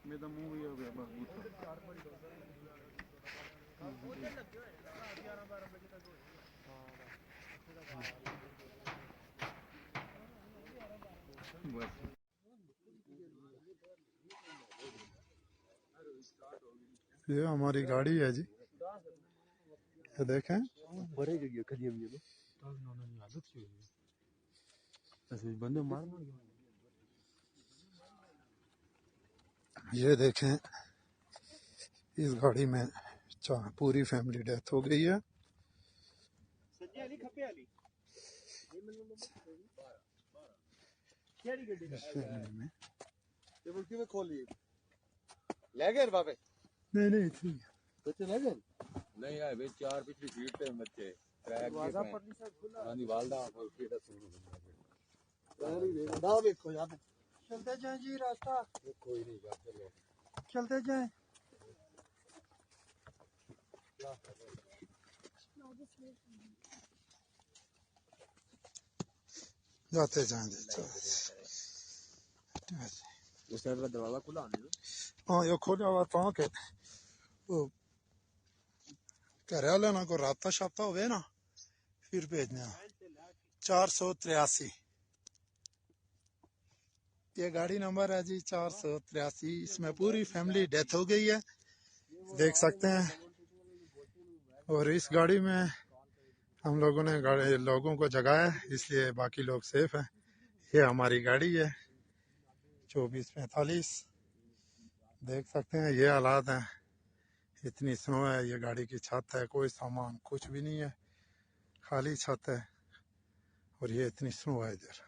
मेरा मुंह भी हो गया बस ये हमारी गाड़ी है जी, ये देखें ये देखें इस गाड़ी में पूरी फैमिली डेथ हो गई है। नहीं नहीं बच्चे ले गए नहीं आए वे चार पिछली सीट पे बच्चे ट्रैक के वालदा और केड़ा सुनो देखो यहां पे चलते जाएं जी, रास्ता कोई नहीं बात चलो चलते जाएं। जाते जाएं उस साइड का दरवाजा खुला है। हाँ ये खोला हुआ था के वो घर वाले ना को राबता शाबता हुए ना फिर भेजना। 483 ये गाड़ी नंबर है जी 483। इसमें पूरी फैमिली डेथ हो गई है, देख सकते हैं। और इस गाड़ी में हम लोगों ने लोगों को जगाया इसलिए बाकी लोग सेफ हैं। ये हमारी गाड़ी है 2445, देख सकते हैं ये हालात हैं। इतनी स्नो है, ये गाड़ी की छत है, कोई सामान कुछ भी नहीं है, खाली छत है और ये इतनी स्नो है इधर।